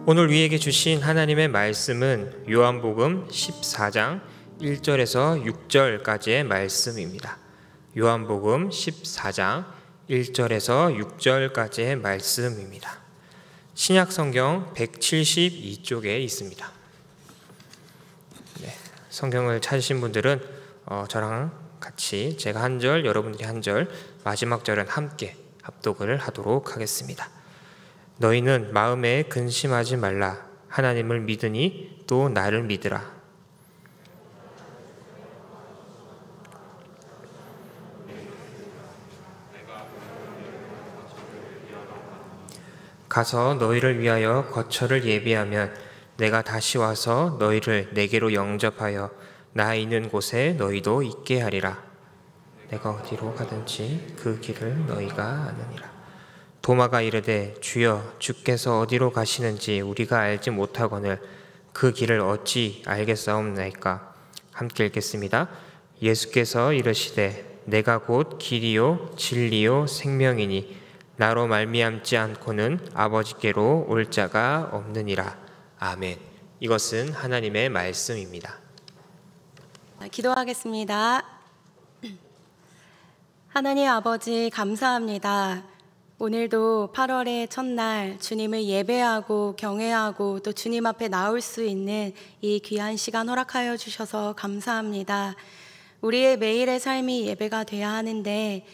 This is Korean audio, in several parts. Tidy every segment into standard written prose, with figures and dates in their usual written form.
오늘 우리에게 주신 하나님의 말씀은 요한복음 14장 1절에서 6절까지의 말씀입니다. 요한복음 14장 1절에서 6절까지의 말씀입니다. 신약성경 172쪽에 있습니다. 성경을 찾으신 분들은 저랑 같이 제가 한 절, 여러분들이 한 절, 마지막 절은 함께 합독을 하도록 하겠습니다. 너희는 마음에 근심하지 말라. 하나님을 믿으니 또 나를 믿으라. 가서 너희를 위하여 거처를 예비하면 내가 다시 와서 너희를 내게로 영접하여 나 있는 곳에 너희도 있게 하리라. 내가 어디로 가든지 그 길을 너희가 아느니라. 도마가 이르되 주여 주께서 어디로 가시는지 우리가 알지 못하거늘 그 길을 어찌 알겠사옵나이까. 함께 읽겠습니다. 예수께서 이르시되 내가 곧 길이요 진리요 생명이니 나로 말미암지 않고는 아버지께로 올 자가 없느니라. 아멘. 이것은 하나님의 말씀입니다. 기도하겠습니다. 하나님 아버지 감사합니다. 오늘도 8월의 첫날 주님을 예배하고 경외하고 또 주님 앞에 나올 수 있는 이 귀한 시간 허락하여 주셔서 감사합니다. 우리의 매일의 삶이 예배가 돼야 하는데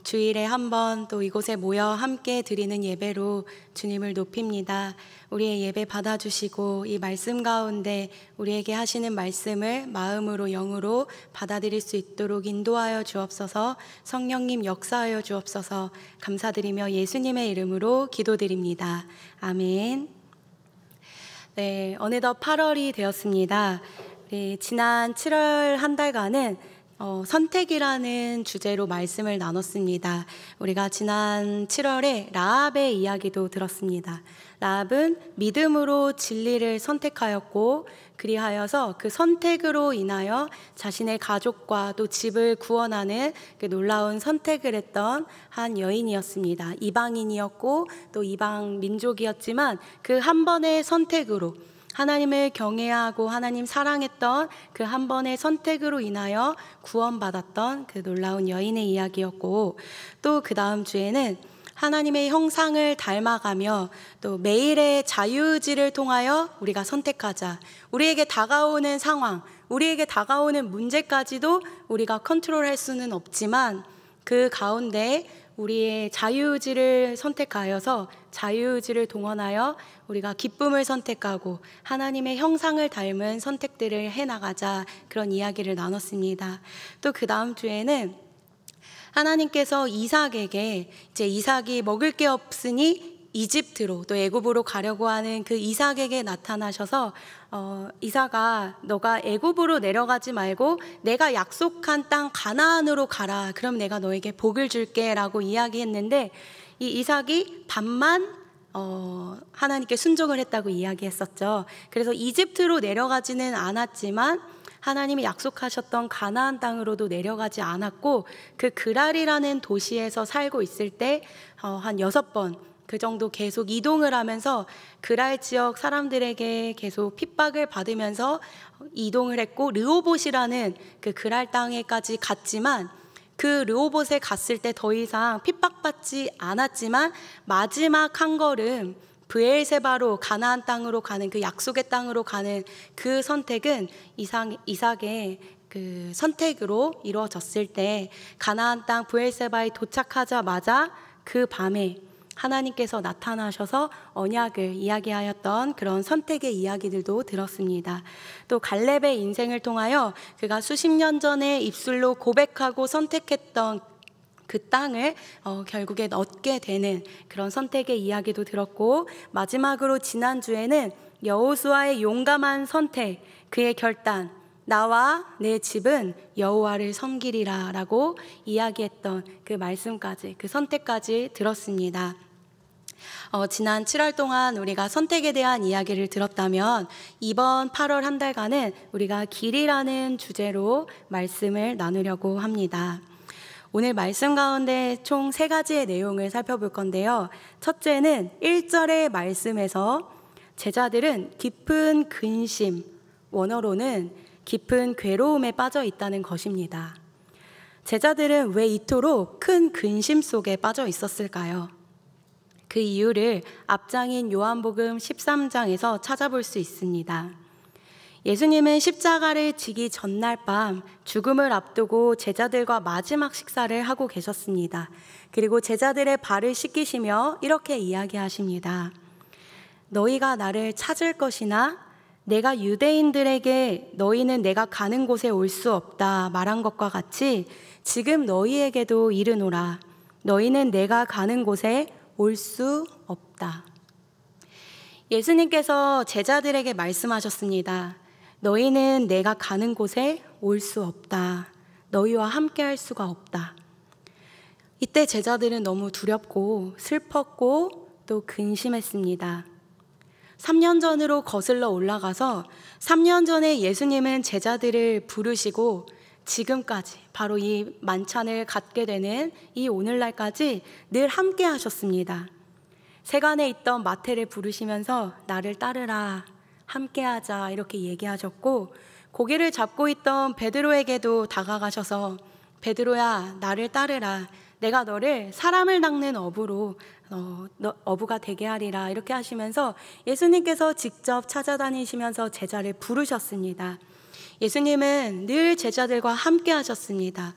주일에 한 번 또 이곳에 모여 함께 드리는 예배로 주님을 높입니다. 우리의 예배 받아주시고 이 말씀 가운데 우리에게 하시는 말씀을 마음으로 영으로 받아들일 수 있도록 인도하여 주옵소서. 성령님 역사하여 주옵소서. 감사드리며 예수님의 이름으로 기도드립니다. 아멘. 네, 어느덧 8월이 되었습니다. 지난 7월 한 달간은 선택이라는 주제로 말씀을 나눴습니다. 우리가 지난 7월에 라합의 이야기도 들었습니다. 라합은 믿음으로 진리를 선택하였고 그리하여서 그 선택으로 인하여 자신의 가족과 또 집을 구원하는 그 놀라운 선택을 했던 한 여인이었습니다. 이방인이었고 또 이방 민족이었지만 그 한 번의 선택으로 하나님을 경외하고 하나님 사랑했던 그 한 번의 선택으로 인하여 구원받았던 그 놀라운 여인의 이야기였고, 또 그 다음 주에는 하나님의 형상을 닮아가며 또 매일의 자유의지를 통하여 우리가 선택하자. 우리에게 다가오는 상황, 우리에게 다가오는 문제까지도 우리가 컨트롤할 수는 없지만 그 가운데 우리의 자유의지를 선택하여서 자유의지를 동원하여 우리가 기쁨을 선택하고 하나님의 형상을 닮은 선택들을 해나가자, 그런 이야기를 나눴습니다. 또 그 다음 주에는 하나님께서 이삭에게 이제 이삭이 먹을 게 없으니 이집트로 또 애굽으로 가려고 하는 그 이삭에게 나타나셔서 이삭아, 너가 애굽으로 내려가지 말고 내가 약속한 땅 가나안으로 가라. 그럼 내가 너에게 복을 줄게 라고 이야기했는데, 이 이삭이 반만 하나님께 순종을 했다고 이야기했었죠. 그래서 이집트로 내려가지는 않았지만 하나님이 약속하셨던 가나안 땅으로도 내려가지 않았고, 그 그랄이라는 도시에서 살고 있을 때 한 6번 그 정도 계속 이동을 하면서 그랄 지역 사람들에게 계속 핍박을 받으면서 이동을 했고, 르호봇이라는 그 그랄 땅에까지 갔지만 그 르호봇에 갔을 때 더 이상 핍박받지 않았지만 마지막 한 걸음 브엘세바로 가나안 땅으로 가는 그 약속의 땅으로 가는 그 선택은 이삭의 그 선택으로 이루어졌을 때 가나안 땅 브엘세바에 도착하자마자 그 밤에 하나님께서 나타나셔서 언약을 이야기하였던 그런 선택의 이야기들도 들었습니다. 또 갈렙의 인생을 통하여 그가 수십 년 전에 입술로 고백하고 선택했던 그 땅을 결국에 얻게 되는 그런 선택의 이야기도 들었고, 마지막으로 지난주에는 여호수아의 용감한 선택, 그의 결단, 나와 내 집은 여호와를 섬기리라 라고 이야기했던 그 말씀까지, 그 선택까지 들었습니다. 지난 7월 동안 우리가 선택에 대한 이야기를 들었다면 이번 8월 한 달간은 우리가 길이라는 주제로 말씀을 나누려고 합니다. 오늘 말씀 가운데 총 3가지의 내용을 살펴볼 건데요. 첫째는 1절의 말씀에서 제자들은 깊은 근심, 원어로는 깊은 괴로움에 빠져 있다는 것입니다. 제자들은 왜 이토록 큰 근심 속에 빠져 있었을까요? 그 이유를 앞장인 요한복음 13장에서 찾아볼 수 있습니다. 예수님은 십자가를 지기 전날 밤 죽음을 앞두고 제자들과 마지막 식사를 하고 계셨습니다. 그리고 제자들의 발을 씻기시며 이렇게 이야기하십니다. 너희가 나를 찾을 것이나 내가 유대인들에게 너희는 내가 가는 곳에 올 수 없다 말한 것과 같이 지금 너희에게도 이르노라. 너희는 내가 가는 곳에 올 수 없다. 예수님께서 제자들에게 말씀하셨습니다. 너희는 내가 가는 곳에 올 수 없다. 너희와 함께 할 수가 없다. 이때 제자들은 너무 두렵고 슬펐고 또 근심했습니다. 3년 전으로 거슬러 올라가서 3년 전에 예수님은 제자들을 부르시고 지금까지 바로 이 만찬을 갖게 되는 이 오늘날까지 늘 함께 하셨습니다. 세간에 있던 마태를 부르시면서 나를 따르라, 함께하자 이렇게 얘기하셨고, 고개를 잡고 있던 베드로에게도 다가가셔서 베드로야 나를 따르라, 내가 너를 사람을 낚는 어부로 어부가 되게 하리라 이렇게 하시면서 예수님께서 직접 찾아다니시면서 제자를 부르셨습니다. 예수님은 늘 제자들과 함께 하셨습니다.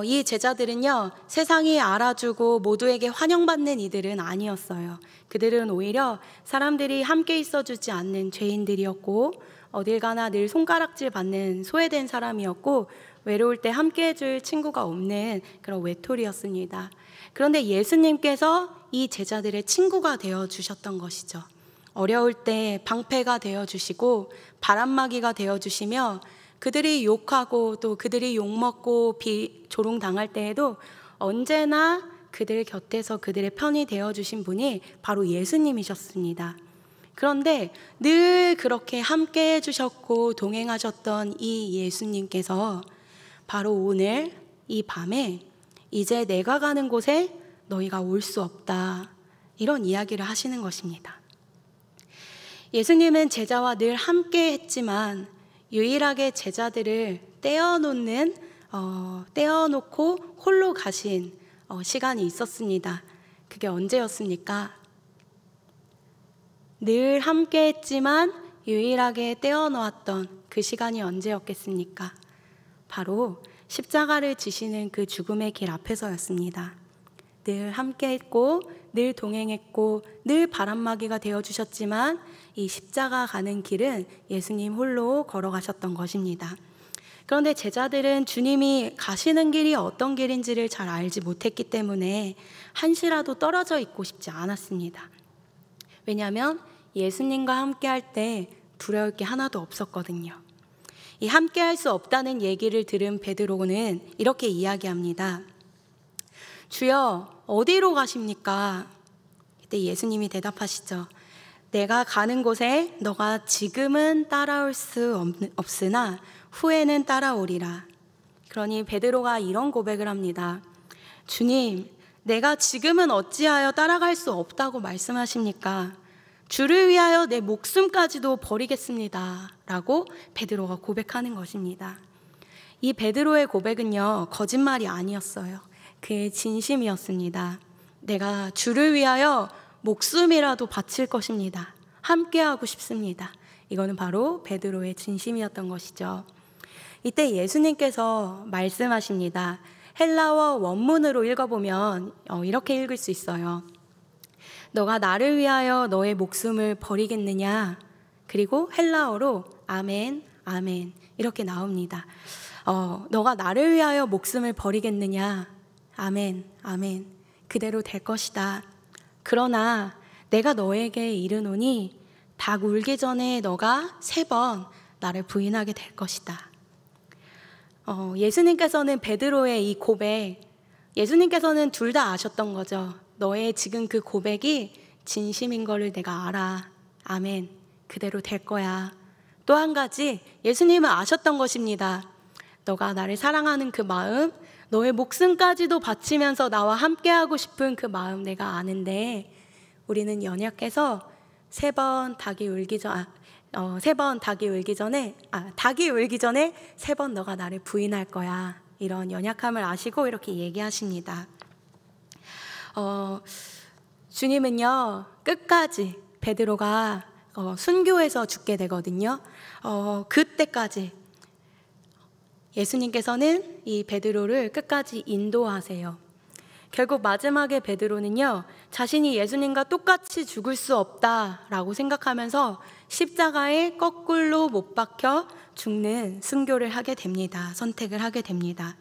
이 제자들은요, 세상이 알아주고 모두에게 환영받는 이들은 아니었어요. 그들은 오히려 사람들이 함께 있어주지 않는 죄인들이었고, 어딜 가나 늘 손가락질 받는 소외된 사람이었고, 외로울 때 함께 해줄 친구가 없는 그런 외톨이였습니다. 그런데 예수님께서 이 제자들의 친구가 되어주셨던 것이죠. 어려울 때 방패가 되어주시고 바람막이가 되어주시며, 그들이 욕하고 또 그들이 욕먹고 조롱당할 때에도 언제나 그들 곁에서 그들의 편이 되어주신 분이 바로 예수님이셨습니다. 그런데 늘 그렇게 함께 해주셨고 동행하셨던 이 예수님께서 바로 오늘 이 밤에 이제 내가 가는 곳에 너희가 올 수 없다, 이런 이야기를 하시는 것입니다. 예수님은 제자와 늘 함께 했지만 유일하게 제자들을 떼어놓고 홀로 가신 시간이 있었습니다. 그게 언제였습니까? 늘 함께 했지만 유일하게 떼어놓았던 그 시간이 언제였겠습니까? 바로 십자가를 지시는 그 죽음의 길 앞에서였습니다. 늘 함께 했고 늘 동행했고 늘 바람막이가 되어주셨지만 이 십자가 가는 길은 예수님 홀로 걸어가셨던 것입니다. 그런데 제자들은 주님이 가시는 길이 어떤 길인지를 잘 알지 못했기 때문에 한시라도 떨어져 있고 싶지 않았습니다. 왜냐하면 예수님과 함께 할 때 두려울 게 하나도 없었거든요. 이 함께 할 수 없다는 얘기를 들은 베드로는 이렇게 이야기합니다. 주여, 어디로 가십니까? 그때 예수님이 대답하시죠. 내가 가는 곳에 너가 지금은 따라올 수 없으나 후에는 따라오리라. 그러니 베드로가 이런 고백을 합니다. 주님, 내가 지금은 어찌하여 따라갈 수 없다고 말씀하십니까? 주를 위하여 내 목숨까지도 버리겠습니다 라고 베드로가 고백하는 것입니다. 이 베드로의 고백은요, 거짓말이 아니었어요. 그의 진심이었습니다. 내가 주를 위하여 목숨이라도 바칠 것입니다. 함께하고 싶습니다. 이거는 바로 베드로의 진심이었던 것이죠. 이때 예수님께서 말씀하십니다. 헬라어 원문으로 읽어보면 이렇게 읽을 수 있어요. 너가 나를 위하여 너의 목숨을 버리겠느냐? 그리고 헬라어로 아멘, 아멘 이렇게 나옵니다. 너가 나를 위하여 목숨을 버리겠느냐? 아멘, 아멘. 그대로 될 것이다. 그러나 내가 너에게 이르노니 닭 울기 전에 너가 3번 나를 부인하게 될 것이다. 예수님께서는 베드로의 이 고백, 예수님께서는 둘 다 아셨던 거죠. 너의 지금 그 고백이 진심인 거를 내가 알아. 아멘. 그대로 될 거야. 또 한 가지 예수님은 아셨던 것입니다. 너가 나를 사랑하는 그 마음, 너의 목숨까지도 바치면서 나와 함께하고 싶은 그 마음 내가 아는데 우리는 연약해서 세 번 닭이 울기 전에 세 번 너가 나를 부인할 거야. 이런 연약함을 아시고 이렇게 얘기하십니다. 주님은요, 끝까지 베드로가 순교해서 죽게 되거든요. 그때까지 예수님께서는 이 베드로를 끝까지 인도하세요. 결국 마지막에 베드로는요, 자신이 예수님과 똑같이 죽을 수 없다라고 생각하면서 십자가에 거꾸로 못 박혀 죽는 순교를 하게 됩니다. 선택을 하게 됩니다.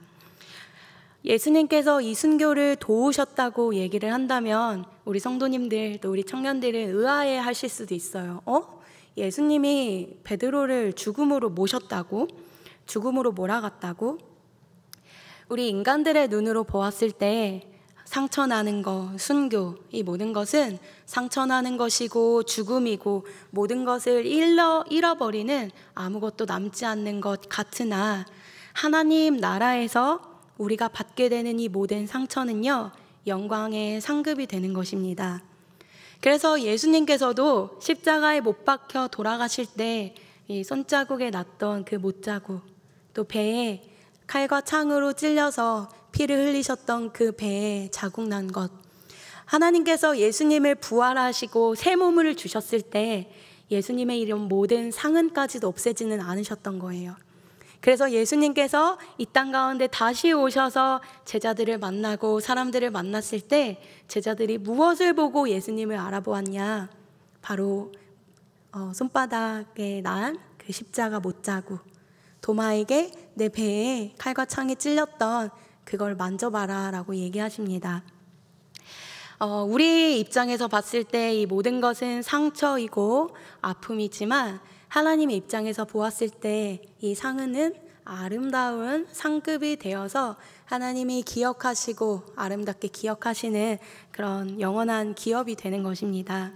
예수님께서 이 순교를 도우셨다고 얘기를 한다면 우리 성도님들 또 우리 청년들은 의아해 하실 수도 있어요. 예수님이 베드로를 죽음으로 모셨다고? 죽음으로 몰아갔다고? 우리 인간들의 눈으로 보았을 때 상처나는 것, 순교, 이 모든 것은 상처나는 것이고 죽음이고 모든 것을 잃어버리는 아무것도 남지 않는 것 같으나 하나님 나라에서 우리가 받게 되는 이 모든 상처는요, 영광의 상급이 되는 것입니다. 그래서 예수님께서도 십자가에 못 박혀 돌아가실 때 이 손자국에 났던 그 못자국, 또 배에 칼과 창으로 찔려서 피를 흘리셨던 그 배에 자국 난 것, 하나님께서 예수님을 부활하시고 새 몸을 주셨을 때 예수님의 이런 모든 상흔까지도 없애지는 않으셨던 거예요. 그래서 예수님께서 이 땅 가운데 다시 오셔서 제자들을 만나고 사람들을 만났을 때 제자들이 무엇을 보고 예수님을 알아보았냐? 바로 손바닥에 난 그 십자가 못자국, 도마에게 내 배에 칼과 창이 찔렸던 그걸 만져봐라 라고 얘기하십니다. 우리 입장에서 봤을 때 이 모든 것은 상처이고 아픔이지만 하나님의 입장에서 보았을 때 이 상흔은 아름다운 상급이 되어서 하나님이 기억하시고 아름답게 기억하시는 그런 영원한 기업이 되는 것입니다.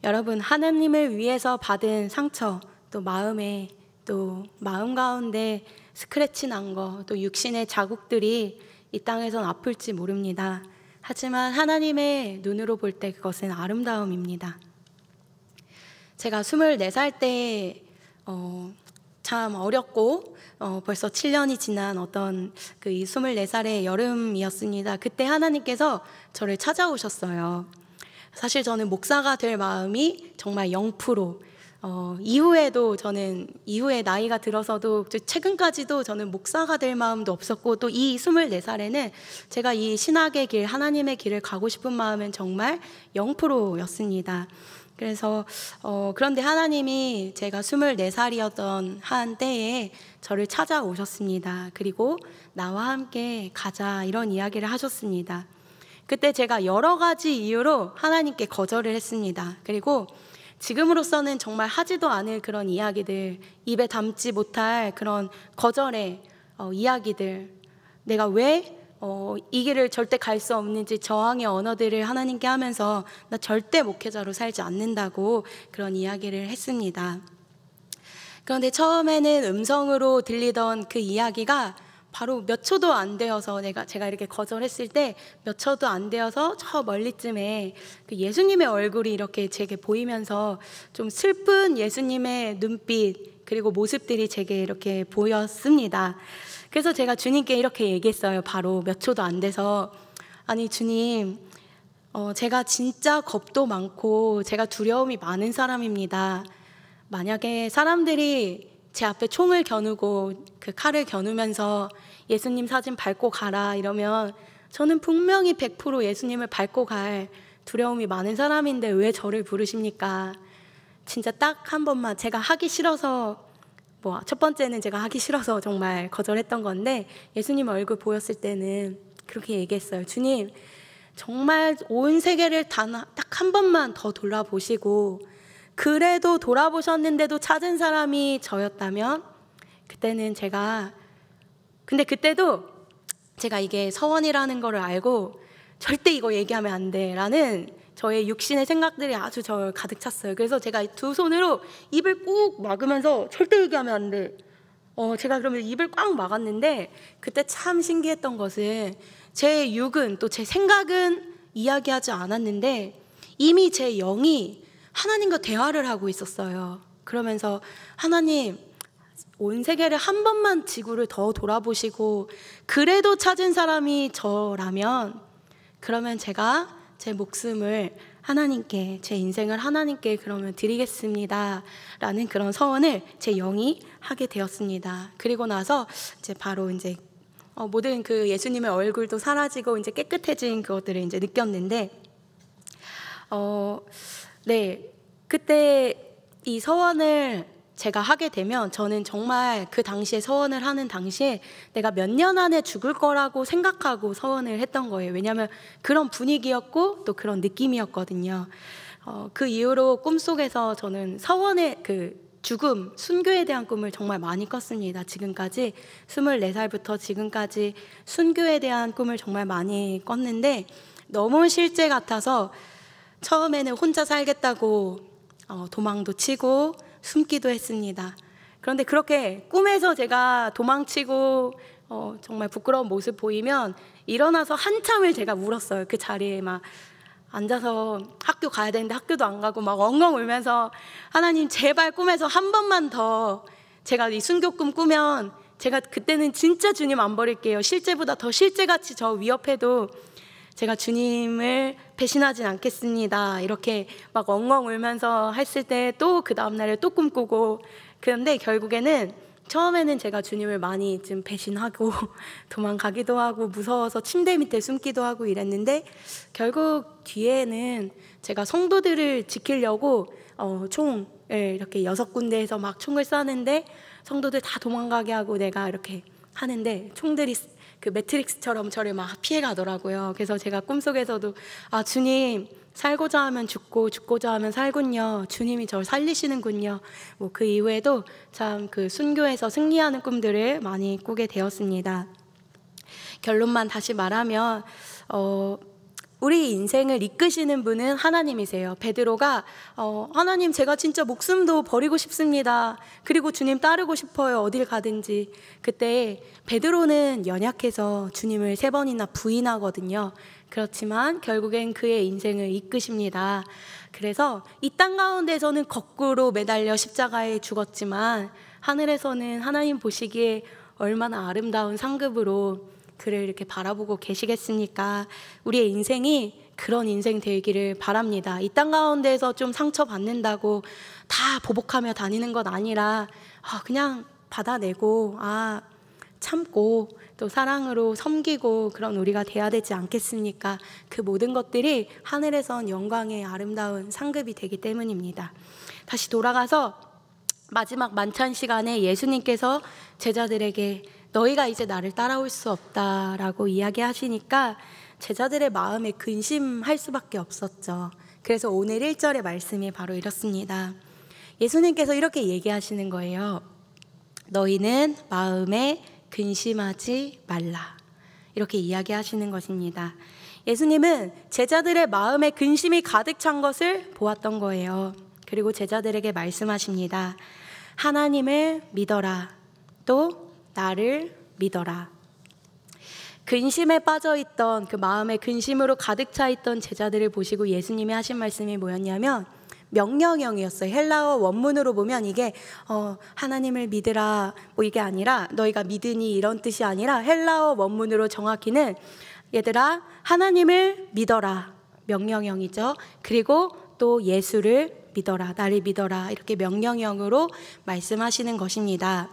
여러분, 하나님을 위해서 받은 상처, 또 마음 가운데 스크래치 난 거, 또 육신의 자국들이 이 땅에선 아플지 모릅니다. 하지만 하나님의 눈으로 볼 때 그것은 아름다움입니다. 제가 24살 때 참 어렸고 벌써 7년이 지난 어떤 그 24살의 여름이었습니다. 그때 하나님께서 저를 찾아오셨어요. 사실 저는 목사가 될 마음이 정말 0%, 이후에 나이가 들어서도 최근까지도 저는 목사가 될 마음도 없었고, 또 이 24살에는 제가 이 신학의 길, 하나님의 길을 가고 싶은 마음은 정말 0%였습니다. 그래서 그런데 하나님이 제가 24살이었던 한 때에 저를 찾아오셨습니다. 그리고 나와 함께 가자, 이런 이야기를 하셨습니다. 그때 제가 여러 가지 이유로 하나님께 거절을 했습니다. 그리고 지금으로서는 정말 하지도 않을 그런 이야기들, 입에 담지 못할 그런 거절의 이야기들, 내가 왜 이 길을 절대 갈 수 없는지 저항의 언어들을 하나님께 하면서 나 절대 목회자로 살지 않는다고 그런 이야기를 했습니다. 그런데 처음에는 음성으로 들리던 그 이야기가 바로 몇 초도 안 되어서 제가 이렇게 거절했을 때 몇 초도 안 되어서 저 멀리쯤에 그 예수님의 얼굴이 이렇게 제게 보이면서 좀 슬픈 예수님의 눈빛 그리고 모습들이 제게 이렇게 보였습니다. 그래서 제가 주님께 이렇게 얘기했어요. 바로 몇 초도 안 돼서, 아니 주님, 제가 진짜 겁도 많고 제가 두려움이 많은 사람입니다. 만약에 사람들이 제 앞에 총을 겨누고 그 칼을 겨누면서 예수님 사진 밟고 가라 이러면 저는 분명히 100% 예수님을 밟고 갈 두려움이 많은 사람인데 왜 저를 부르십니까? 진짜 딱 한 번만, 제가 하기 싫어서, 첫 번째는 제가 하기 싫어서 정말 거절했던 건데, 예수님 얼굴 보였을 때는 그렇게 얘기했어요. 주님, 정말 온 세계를 딱 한 번만 더 돌아보시고, 그래도 돌아보셨는데도 찾은 사람이 저였다면, 근데 그때도 제가 이게 서원이라는 거를 알고 절대 이거 얘기하면 안 돼 라는 저의 육신의 생각들이 아주 저를 가득 찼어요. 그래서 제가 두 손으로 입을 꾹 막으면서 절대 얘기하면 안 돼. 제가 그러면 입을 꽉 막았는데, 그때 참 신기했던 것은 제 육은 또 제 생각은 이야기하지 않았는데 이미 제 영이 하나님과 대화를 하고 있었어요. 그러면서 하나님, 온 세계를 한 번만 지구를 더 돌아보시고 그래도 찾은 사람이 저라면, 그러면 제가 제 목숨을 하나님께, 제 인생을 하나님께 그러면 드리겠습니다 라는 그런 서원을 제 영이 하게 되었습니다. 그리고 나서 이제 바로 이제 모든 그 예수님의 얼굴도 사라지고 이제 깨끗해진 그것들을 이제 느꼈는데, 네, 그때 이 서원을 제가 하게 되면 저는 정말 그 당시에 서원을 하는 당시에 내가 몇 년 안에 죽을 거라고 생각하고 서원을 했던 거예요. 왜냐하면 그런 분위기였고 또 그런 느낌이었거든요. 그 이후로 꿈속에서 저는 서원의 그 죽음, 순교에 대한 꿈을 정말 많이 꿨습니다. 지금까지 24살부터 지금까지 순교에 대한 꿈을 정말 많이 꿨는데 너무 실제 같아서 처음에는 혼자 살겠다고 도망도 치고 숨기도 했습니다. 그런데 그렇게 꿈에서 제가 도망치고 정말 부끄러운 모습 보이면 일어나서 한참을 제가 울었어요. 그 자리에 막 앉아서 학교 가야 되는데 학교도 안 가고 막 엉엉 울면서 하나님 제발 꿈에서 한 번만 더 제가 이 순교꿈 꾸면 제가 그때는 진짜 주님 안 버릴게요. 실제보다 더 실제같이 저 위협해도 제가 주님을 배신하진 않겠습니다. 이렇게 막 엉엉 울면서 했을 때 또 그 다음날에 또 꿈꾸고, 그런데 결국에는 처음에는 제가 주님을 많이 좀 배신하고 도망가기도 하고 무서워서 침대 밑에 숨기도 하고 이랬는데, 결국 뒤에는 제가 성도들을 지키려고 총을 이렇게 6군데에서 막 총을 쏘는데 성도들 다 도망가게 하고 내가 이렇게 하는데 총들이 그 매트릭스처럼 저를 막 피해 가더라고요. 그래서 제가 꿈속에서도 주님, 살고자 하면 죽고 죽고자 하면 살군요. 주님이 저를 살리시는군요. 뭐 그 이후에도 참 그 순교에서 승리하는 꿈들을 많이 꾸게 되었습니다. 결론만 다시 말하면 우리 인생을 이끄시는 분은 하나님이세요. 베드로가 하나님, 제가 진짜 목숨도 버리고 싶습니다. 그리고 주님 따르고 싶어요. 어딜 가든지. 그때 베드로는 연약해서 주님을 3번이나 부인하거든요. 그렇지만 결국엔 그의 인생을 이끄십니다. 그래서 이 땅 가운데서는 거꾸로 매달려 십자가에 죽었지만 하늘에서는 하나님 보시기에 얼마나 아름다운 상급으로 그를 이렇게 바라보고 계시겠습니까? 우리의 인생이 그런 인생 되기를 바랍니다. 이 땅 가운데에서 좀 상처받는다고 다 보복하며 다니는 것 아니라 그냥 받아내고 참고 또 사랑으로 섬기고 그런 우리가 돼야 되지 않겠습니까? 그 모든 것들이 하늘에선 영광의 아름다운 상급이 되기 때문입니다. 다시 돌아가서 마지막 만찬 시간에 예수님께서 제자들에게 너희가 이제 나를 따라올 수 없다라고 이야기하시니까 제자들의 마음에 근심할 수밖에 없었죠. 그래서 오늘 1절의 말씀이 바로 이렇습니다. 예수님께서 이렇게 얘기하시는 거예요. 너희는 마음에 근심하지 말라. 이렇게 이야기하시는 것입니다. 예수님은 제자들의 마음에 근심이 가득 찬 것을 보았던 거예요. 그리고 제자들에게 말씀하십니다. 하나님을 믿어라. 또 나를 믿어라. 근심에 빠져있던 그 마음에 근심으로 가득 차있던 제자들을 보시고 예수님이 하신 말씀이 뭐였냐면 명령형이었어요. 헬라어 원문으로 보면 이게 하나님을 믿으라 뭐 이게 아니라 너희가 믿으니 이런 뜻이 아니라 헬라어 원문으로 정확히는 얘들아 하나님을 믿어라 명령형이죠. 그리고 또 예수를 믿어라, 나를 믿어라 이렇게 명령형으로 말씀하시는 것입니다.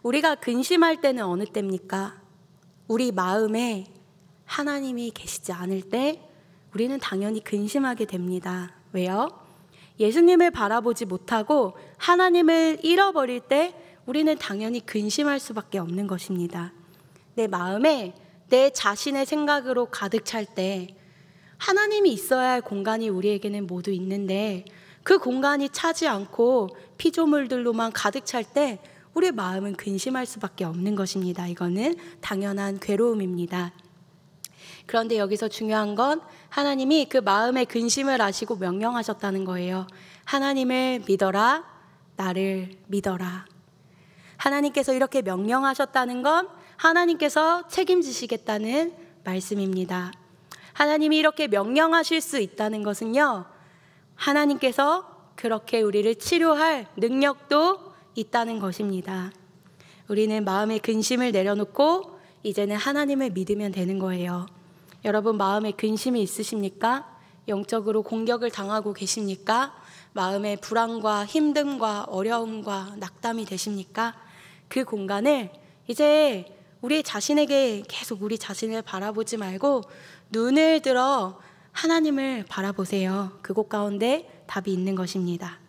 우리가 근심할 때는 어느 때입니까? 우리 마음에 하나님이 계시지 않을 때 우리는 당연히 근심하게 됩니다. 왜요? 예수님을 바라보지 못하고 하나님을 잃어버릴 때 우리는 당연히 근심할 수밖에 없는 것입니다. 내 마음에 내 자신의 생각으로 가득 찰 때 하나님이 있어야 할 공간이 우리에게는 모두 있는데 그 공간이 차지 않고 피조물들로만 가득 찰 때 우리의 마음은 근심할 수밖에 없는 것입니다. 이거는 당연한 괴로움입니다. 그런데 여기서 중요한 건 하나님이 그 마음의 근심을 아시고 명령하셨다는 거예요. 하나님을 믿어라, 나를 믿어라. 하나님께서 이렇게 명령하셨다는 건 하나님께서 책임지시겠다는 말씀입니다. 하나님이 이렇게 명령하실 수 있다는 것은요, 하나님께서 그렇게 우리를 치료할 능력도 있다는 것입니다. 우리는 마음의 근심을 내려놓고 이제는 하나님을 믿으면 되는 거예요. 여러분, 마음에 근심이 있으십니까? 영적으로 공격을 당하고 계십니까? 마음의 불안과 힘듦과 어려움과 낙담이 되십니까? 그 공간을 이제 우리 자신에게 계속 우리 자신을 바라보지 말고 눈을 들어 하나님을 바라보세요. 그곳 가운데 답이 있는 것입니다.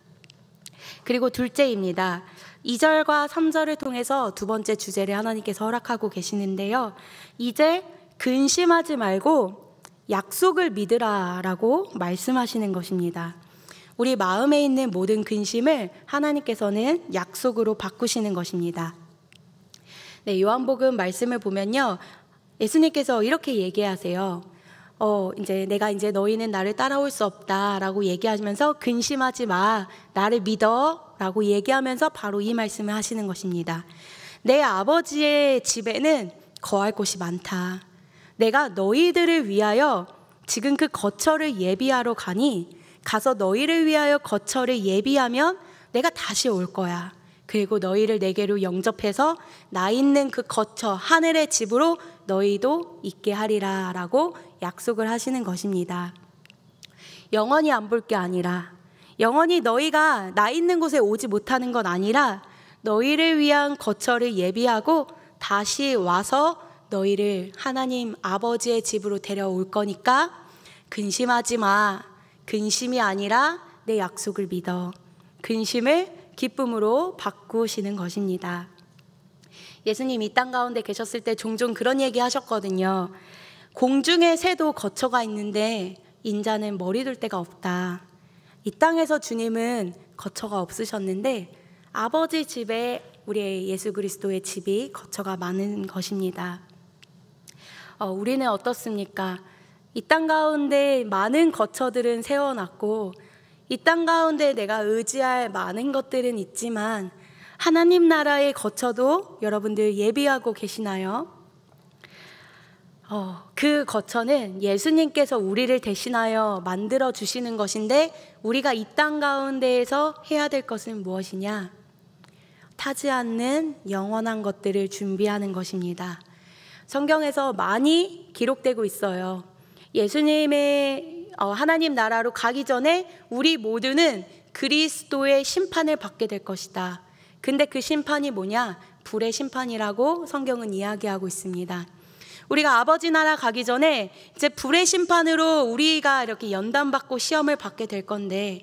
그리고 둘째입니다. 2절과 3절을 통해서 두 번째 주제를 하나님께서 허락하고 계시는데요. 이제 근심하지 말고 약속을 믿으라라고 말씀하시는 것입니다. 우리 마음에 있는 모든 근심을 하나님께서는 약속으로 바꾸시는 것입니다. 네, 요한복음 말씀을 보면요, 예수님께서 이렇게 얘기하세요. 이제 내가 너희는 나를 따라올 수 없다라고 얘기하면서 근심하지 마, 나를 믿어라고 얘기하면서 바로 이 말씀을 하시는 것입니다. 내 아버지의 집에는 거할 곳이 많다. 내가 너희들을 위하여 지금 그 거처를 예비하러 가니 가서 너희를 위하여 거처를 예비하면 내가 다시 올 거야. 그리고 너희를 내게로 영접해서 나 있는 그 거처 하늘의 집으로 너희도 있게 하리라 라고 약속을 하시는 것입니다. 영원히 안 볼 게 아니라, 영원히 너희가 나 있는 곳에 오지 못하는 건 아니라 너희를 위한 거처를 예비하고 다시 와서 너희를 하나님 아버지의 집으로 데려올 거니까 근심하지 마. 근심이 아니라 내 약속을 믿어. 근심을 기쁨으로 바꾸시는 것입니다. 예수님 이 땅 가운데 계셨을 때 종종 그런 얘기 하셨거든요. 공중의 새도 거처가 있는데 인자는 머리 둘 데가 없다. 이 땅에서 주님은 거처가 없으셨는데 아버지 집에 우리 예수 그리스도의 집이 거처가 많은 것입니다. 우리는 어떻습니까? 이 땅 가운데 많은 거처들은 세워놨고 이 땅 가운데 내가 의지할 많은 것들은 있지만 하나님 나라의 거처도 여러분들 예비하고 계시나요? 그 거처는 예수님께서 우리를 대신하여 만들어 주시는 것인데 우리가 이 땅 가운데에서 해야 될 것은 무엇이냐? 타지 않는 영원한 것들을 준비하는 것입니다. 성경에서 많이 기록되고 있어요. 예수님의 하나님 나라로 가기 전에 우리 모두는 그리스도의 심판을 받게 될 것이다. 근데 그 심판이 뭐냐? 불의 심판이라고 성경은 이야기하고 있습니다. 우리가 아버지 나라 가기 전에 이제 불의 심판으로 우리가 이렇게 연단받고 시험을 받게 될 건데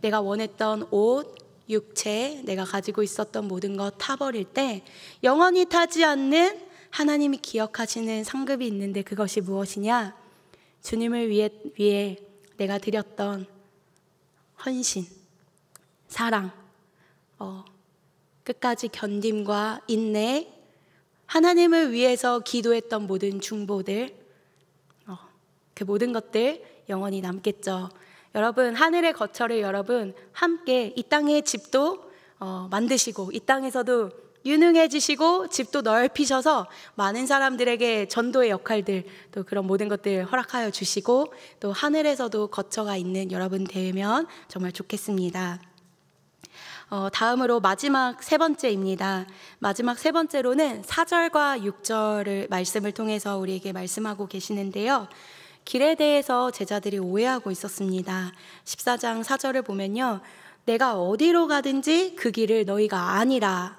내가 원했던 옷, 육체, 내가 가지고 있었던 모든 것 타버릴 때 영원히 타지 않는 하나님이 기억하시는 상급이 있는데 그것이 무엇이냐? 주님을 위해 내가 드렸던 헌신, 사랑, 끝까지 견딤과 인내, 하나님을 위해서 기도했던 모든 중보들, 그 모든 것들 영원히 남겠죠. 여러분, 하늘의 거처를 여러분 함께 이 땅의 집도 만드시고 이 땅에서도 유능해지시고 집도 넓히셔서 많은 사람들에게 전도의 역할들 또 그런 모든 것들 허락하여 주시고 또 하늘에서도 거처가 있는 여러분 되면 정말 좋겠습니다. 다음으로 마지막 세 번째입니다. 마지막 세 번째로는 4절과 6절을 말씀을 통해서 우리에게 말씀하고 계시는데요. 길에 대해서 제자들이 오해하고 있었습니다. 14장 4절을 보면요, 내가 어디로 가든지 그 길을 너희가 아느니라.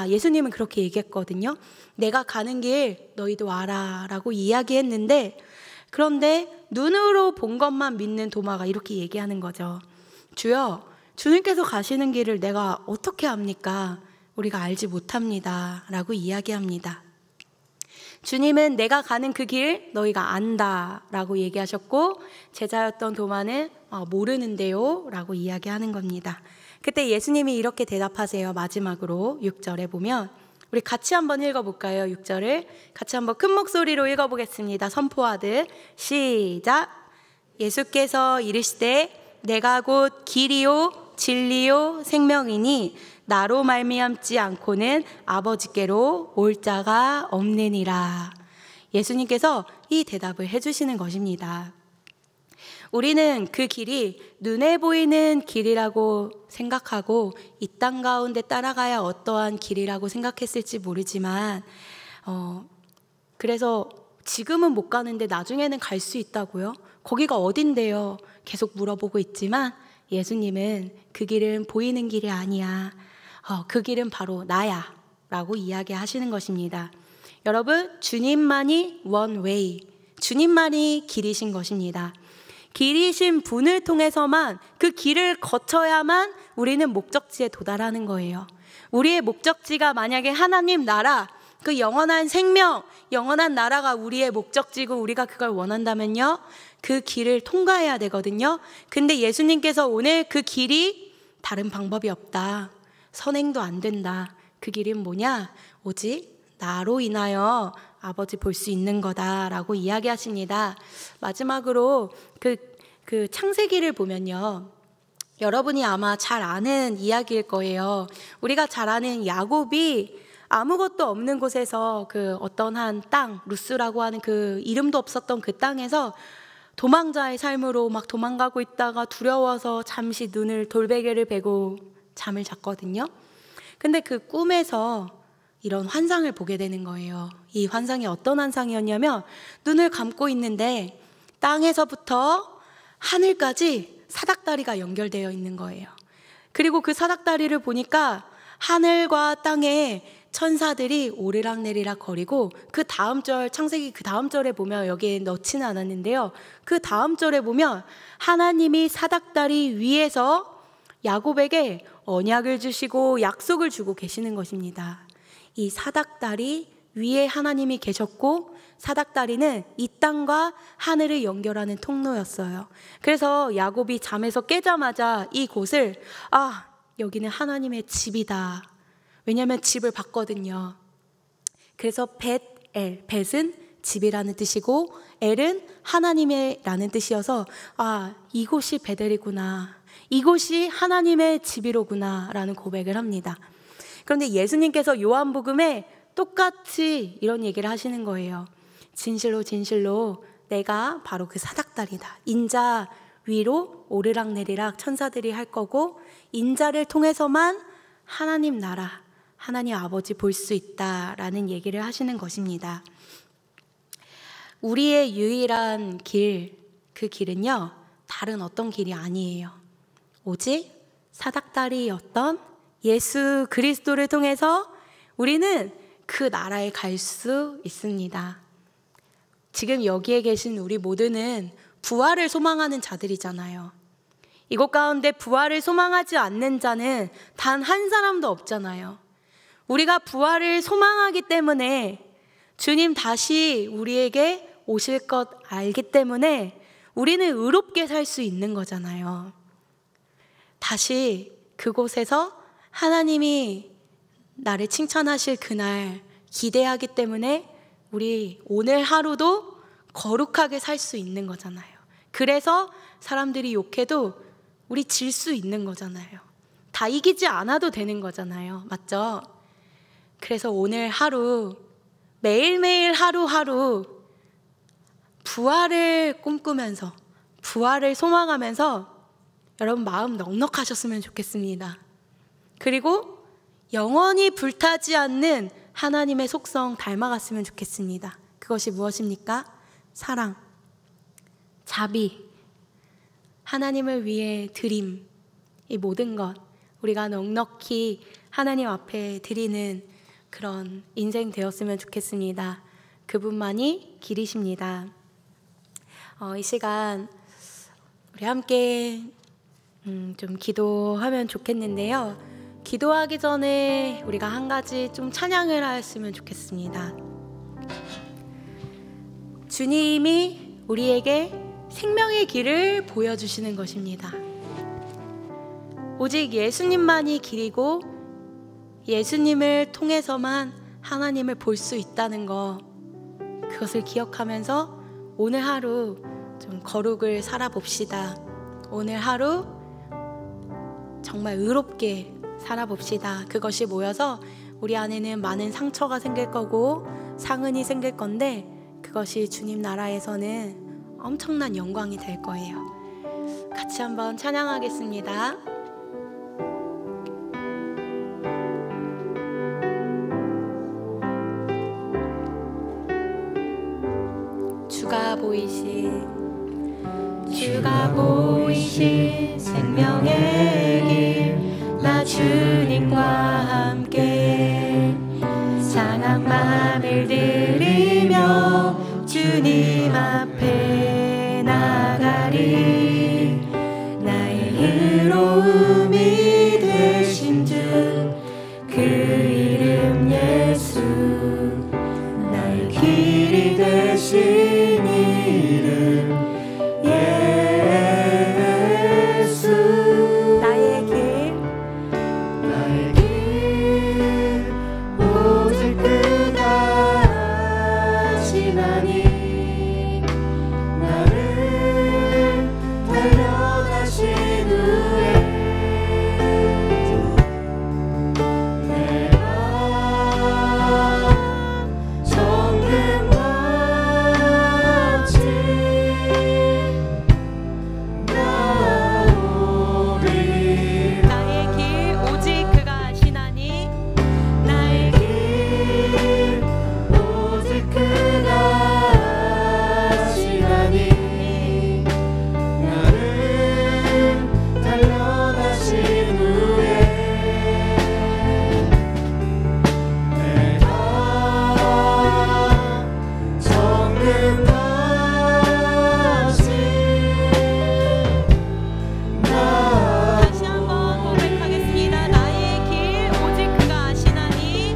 예수님은 그렇게 얘기했거든요. 내가 가는 길 너희도 알아 라고 이야기했는데, 그런데 눈으로 본 것만 믿는 도마가 이렇게 얘기하는 거죠. 주여, 주님께서 가시는 길을 내가 어떻게 압니까? 우리가 알지 못합니다 라고 이야기합니다. 주님은 내가 가는 그 길 너희가 안다 라고 얘기하셨고, 제자였던 도마는 모르는데요 라고 이야기하는 겁니다. 그때 예수님이 이렇게 대답하세요. 마지막으로 6절에 보면 우리 같이 한번 읽어볼까요? 6절을 같이 한번 큰 목소리로 읽어보겠습니다. 선포하듯 시작. 예수께서 이르시되 내가 곧 길이요 진리요 생명이니 나로 말미암지 않고는 아버지께로 올 자가 없느니라. 예수님께서 이 대답을 해주시는 것입니다. 우리는 그 길이 눈에 보이는 길이라고 생각하고 이 땅 가운데 따라가야 어떠한 길이라고 생각했을지 모르지만 그래서 지금은 못 가는데 나중에는 갈 수 있다고요? 거기가 어딘데요? 계속 물어보고 있지만 예수님은 그 길은 보이는 길이 아니야. 그 길은 바로 나야 라고 이야기하시는 것입니다. 여러분, 주님만이 one way, 주님만이 길이신 것입니다. 길이신 분을 통해서만 그 길을 거쳐야만 우리는 목적지에 도달하는 거예요. 우리의 목적지가 만약에 하나님 나라, 그 영원한 생명, 영원한 나라가 우리의 목적지고 우리가 그걸 원한다면요, 그 길을 통과해야 되거든요. 근데 예수님께서 오늘 그 길이 다른 방법이 없다, 선행도 안 된다, 그 길은 뭐냐? 오직 나로 인하여 아버지 볼 수 있는 거다라고 이야기하십니다. 마지막으로 그 창세기를 보면요, 여러분이 아마 잘 아는 이야기일 거예요. 우리가 잘 아는 야곱이 아무것도 없는 곳에서 그 어떤 한 땅, 루스라고 하는 그 이름도 없었던 그 땅에서 도망자의 삶으로 막 도망가고 있다가 두려워서 잠시 눈을 돌베개를 베고 잠을 잤거든요. 근데 그 꿈에서 이런 환상을 보게 되는 거예요. 이 환상이 어떤 환상이었냐면, 눈을 감고 있는데 땅에서부터 하늘까지 사닥다리가 연결되어 있는 거예요. 그리고 그 사닥다리를 보니까 하늘과 땅에 천사들이 오르락내리락 거리고, 그 다음 절, 창세기 그 다음 절에 보면, 여기에 넣지는 않았는데요, 그 다음 절에 보면 하나님이 사닥다리 위에서 야곱에게 언약을 주시고 약속을 주고 계시는 것입니다. 이 사닥다리 위에 하나님이 계셨고, 사닥다리는 이 땅과 하늘을 연결하는 통로였어요. 그래서 야곱이 잠에서 깨자마자 이곳을, 여기는 하나님의 집이다. 왜냐하면 집을 봤거든요. 그래서 벳엘, 벳은 집이라는 뜻이고 엘은 하나님의라는 뜻이어서 이곳이 베델이구나, 이곳이 하나님의 집이로구나 라는 고백을 합니다. 그런데 예수님께서 요한복음에 똑같이 이런 얘기를 하시는 거예요. 진실로 진실로 내가 바로 그 사닥다리다. 인자 위로 오르락내리락 천사들이 할 거고, 인자를 통해서만 하나님 나라, 하나님 아버지 볼 수 있다라는 얘기를 하시는 것입니다. 우리의 유일한 길, 그 길은요, 다른 어떤 길이 아니에요. 오직 사닥다리였던 예수 그리스도를 통해서 우리는 그 나라에 갈 수 있습니다. 지금 여기에 계신 우리 모두는 부활을 소망하는 자들이잖아요. 이곳 가운데 부활을 소망하지 않는 자는 단 한 사람도 없잖아요. 우리가 부활을 소망하기 때문에, 주님 다시 우리에게 오실 것 알기 때문에 우리는 의롭게 살 수 있는 거잖아요. 다시 그곳에서 하나님이 나를 칭찬하실 그날 기대하기 때문에 우리 오늘 하루도 거룩하게 살 수 있는 거잖아요. 그래서 사람들이 욕해도 우리 질 수 있는 거잖아요. 다 이기지 않아도 되는 거잖아요. 맞죠? 그래서 오늘 하루, 매일매일 하루하루 부활을 꿈꾸면서, 부활을 소망하면서 여러분 마음 넉넉하셨으면 좋겠습니다. 그리고 영원히 불타지 않는 하나님의 속성 닮아갔으면 좋겠습니다. 그것이 무엇입니까? 사랑, 자비, 하나님을 위해 드림, 이 모든 것 우리가 넉넉히 하나님 앞에 드리는 그런 인생 되었으면 좋겠습니다. 그분만이 길이십니다. 이 시간 우리 함께 좀 기도하면 좋겠는데요. 기도하기 전에 우리가 한 가지 좀 찬양을 했으면 좋겠습니다. 주님이 우리에게 생명의 길을 보여주시는 것입니다. 오직 예수님만이 길이고 예수님을 통해서만 하나님을 볼 수 있다는 것, 그것을 기억하면서 오늘 하루 좀 거룩을 살아봅시다. 오늘 하루 정말 의롭게 살아봅시다. 그것이 모여서 우리 안에는 많은 상처가 생길 거고 상흔이 생길 건데, 그것이 주님 나라에서는 엄청난 영광이 될 거예요. 같이 한번 찬양하겠습니다. 주가 보이신 생명의 길 나 주님과 함께 상황만을 들이며 주님 앞에 나가리. 나의 의로움이 되신 주 그 이름 예수 나의 길이 되신 이름 예수. 나의 길 오직 그가 하시나니 나를 단련하신 후에 내가 정금같이 나오리. 나의 길 오직 그가 하시나니 나의 길 오직 그가 하시나니 나를 단련하신 후에 내가 정금같이 다시 한번 고백하겠습니다. 나의 길 오직 그가 하시나니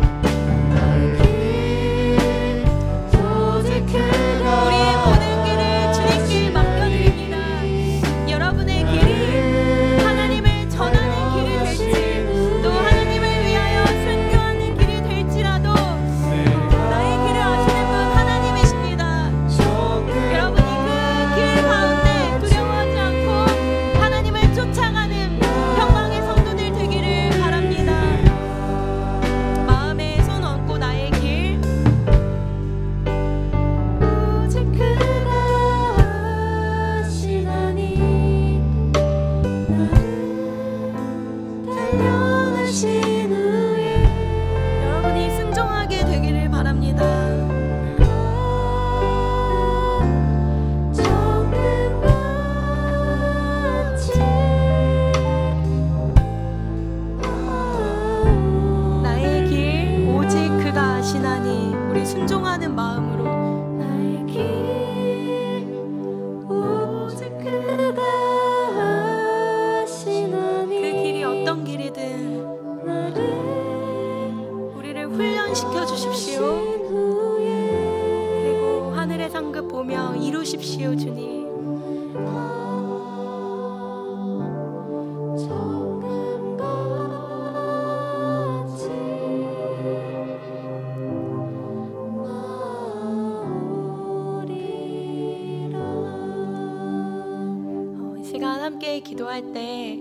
나의 길 오직 그가 우리의 모든 길을 주님께 맡겨드립니다. 여러분의 길이 하나님을 전하는 길이 될지 또 하나님을 위하여 순교하는 길이 될지라도 나의 길을 아시는 분 하나님이십니다. 여러분이 그 길 가운데 두려워하지 않고 하나님을 쫓아가는 평강의 성도들 되기를 바랍니다. 마음에 손 얹고 나의 길 오직 그가 하시나니 나를 단련하신 후에 여러분이 순종하게 되기를 바랍니다. 정금같이 나의 길 오직 그가 하시나니 우리 순종하는 마음으로 나의 길 오직 그가 하시나니 그 길이 어떤 길이든 우리를 훈련시켜 주십시오. 그리고 하늘의 상급 보며 이루십시오. 주님 이 시간 함께 기도할 때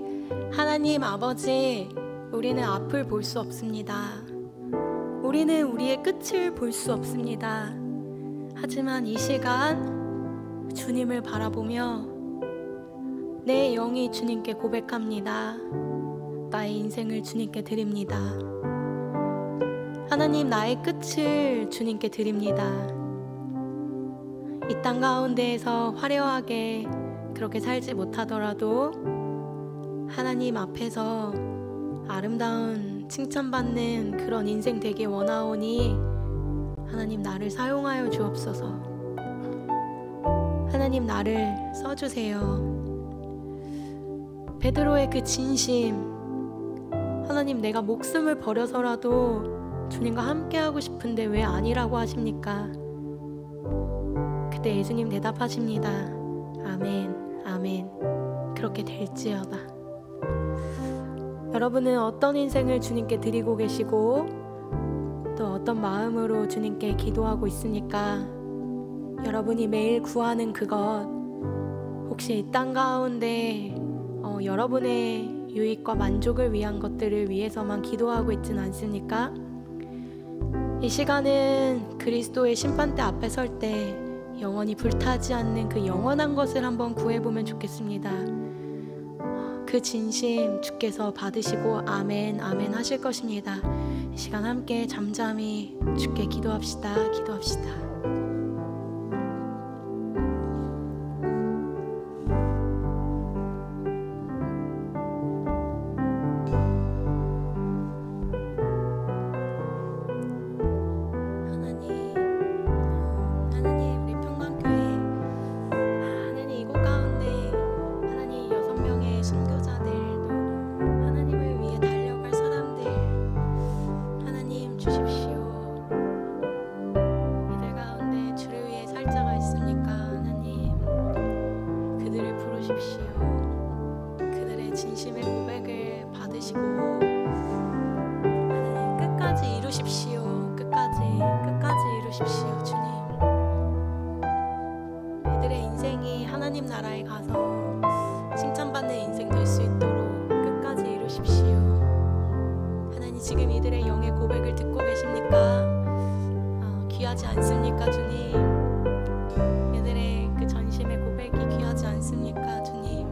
하나님 아버지 우리는 앞을 볼 수 없습니다. 우리는 우리의 끝을 볼 수 없습니다. 하지만 이 시간 주님을 바라보며 내 영이 주님께 고백합니다. 나의 인생을 주님께 드립니다. 하나님 나의 끝을 주님께 드립니다. 이 땅 가운데에서 화려하게 그렇게 살지 못하더라도 하나님 앞에서 아름다운 칭찬받는 그런 인생 되길 원하오니 하나님 나를 사용하여 주옵소서. 하나님 나를 써주세요. 베드로의 그 진심, 하나님 내가 목숨을 버려서라도 주님과 함께하고 싶은데 왜 아니라고 하십니까? 그때 예수님 대답하십니다. 아멘, 아멘. 그렇게 될지어다. 여러분은 어떤 인생을 주님께 드리고 계시고 또 어떤 마음으로 주님께 기도하고 있습니까? 여러분이 매일 구하는 그것 혹시 이 땅 가운데 여러분의 유익과 만족을 위한 것들을 위해서만 기도하고 있지는 않습니까? 이 시간은 그리스도의 심판대 앞에 설 때 영원히 불타지 않는 그 영원한 것을 한번 구해보면 좋겠습니다. 그 진심 주께서 받으시고 아멘 아멘 하실 것입니다. 이 시간 함께 잠잠히 주께 기도합시다. 그들의 진심의 고백을 받으시고 하나님 끝까지 이루십시오. 끝까지 이루십시오. 주님, 그들의 인생이 하나님 나라에 가서 칭찬받는 인생 될 수 있도록 끝까지 이루십시오. 하나님, 지금 이들의 영의 고백을 듣고 계십니까? 귀하지 않습니까, 주님? 이들의 그 전심의 고백이 귀하지 않습니까, 주님?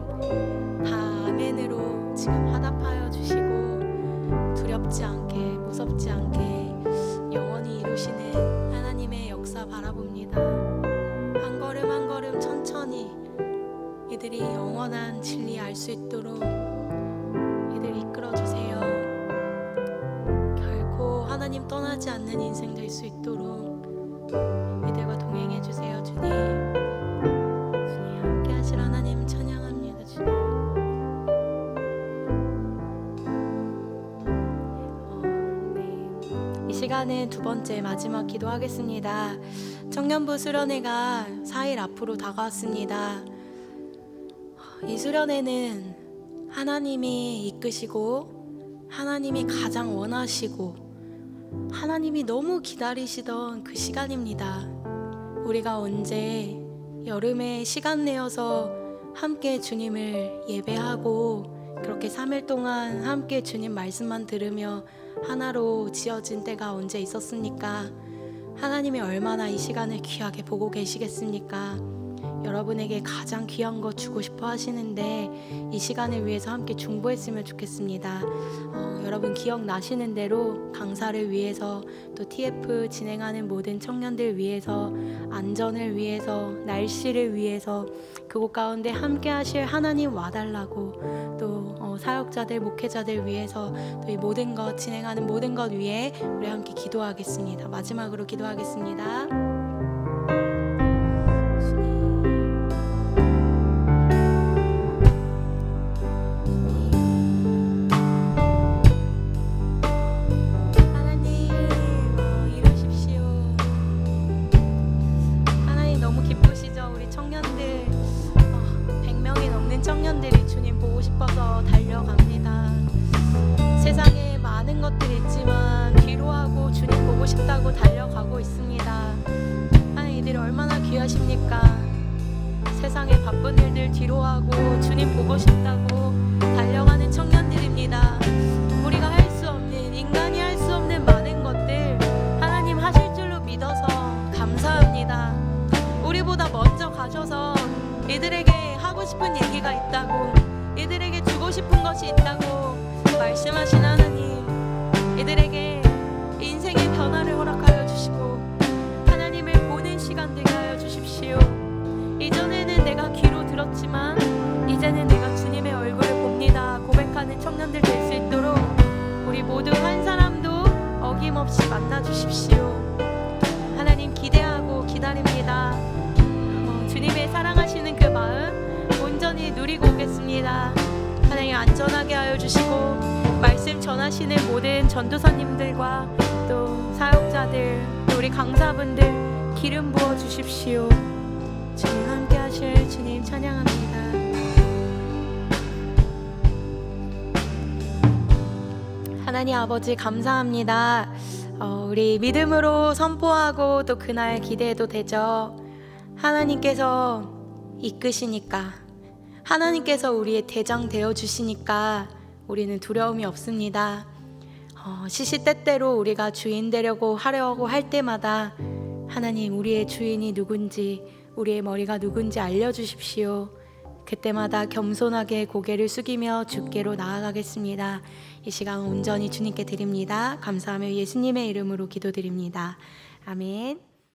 다 아멘으로 지금 화답하여 주시고 두렵지 않게, 무섭지 않게 영원히 이루시는 하나님의 역사 바라봅니다. 한 걸음 한 걸음 천천히 이들이 영원한 진리 알 수 있도록 이들 이끌어 주세요. 결코 하나님 떠나지 않는 인생 될 수 있도록 이들과 동행해 주세요. 주님, 함께 하실 하나님 찬양합니다. 주님, 이 시간은 두 번째 마지막 기도하겠습니다. 청년부 수련회가 4일 앞으로 다가왔습니다. 이 수련회는 하나님이 이끄시고 하나님이 가장 원하시고 하나님이 너무 기다리시던 그 시간입니다. 우리가 언제 여름에 시간 내어서 함께 주님을 예배하고 그렇게 3일 동안 함께 주님 말씀만 들으며 하나로 지어진 때가 언제 있었습니까? 하나님이 얼마나 이 시간을 귀하게 보고 계시겠습니까? 여러분에게 가장 귀한 거 주고 싶어 하시는데 이 시간을 위해서 함께 중보했으면 좋겠습니다. 여러분 기억나시는 대로 강사를 위해서 또 TF 진행하는 모든 청년들 위해서 안전을 위해서 날씨를 위해서 그곳 가운데 함께 하실 하나님 와달라고 또 사역자들 목회자들 위해서 또 이 모든 것 진행하는 모든 것 위에 우리 함께 기도하겠습니다. 마지막으로 기도하겠습니다. 청년들이 주님 보고 싶어서 달려갑니다. 세상에 많은 것들이 있지만 뒤로하고 주님 보고 싶다고 달려가고 있습니다. 이들이 얼마나 귀하십니까? 세상에 바쁜 일들 뒤로하고 주님 보고 싶다고 달려가는 청년들입니다. 우리가 할 수 없는, 인간이 할 수 없는 많은 것들 하나님 하실 줄로 믿어서 감사합니다. 우리보다 먼저 가셔서 이들에게 하고 싶은 얘기가 있다고, 이들에게 주고 싶은 것이 있다고 말씀하신 하나님, 이들에게 인생의 변화를 허락하여 주시고 하나님을 보는 시간 되게 하여 주십시오. 이전에는 내가 귀로 들었지만 이제는 내가 주님의 얼굴을 봅니다 고백하는 청년들 될 수 있도록 우리 모두 한 사람도 어김없이 만나 주십시오. 하나님 기대하고 기다립니다. 주님의 사랑하시는 그 마음 온전히 누리고 오겠습니다. 하나님 안전하게 하여 주시고 말씀 전하시는 모든 전도사님들과 또 사역자들 또 우리 강사분들 기름 부어 주십시오. 주님 함께 하실 주님 찬양합니다. 하나님 아버지 감사합니다. 우리 믿음으로 선포하고 또 그날 기대해도 되죠. 하나님께서 이끄시니까, 하나님께서 우리의 대장 되어 주시니까 우리는 두려움이 없습니다. 시시때때로 우리가 주인 되려고 하려고 할 때마다 하나님 우리의 주인이 누군지, 우리의 머리가 누군지 알려주십시오. 그때마다 겸손하게 고개를 숙이며 주께로 나아가겠습니다. 이 시간 온전히 주님께 드립니다. 감사하며 예수님의 이름으로 기도드립니다. 아멘.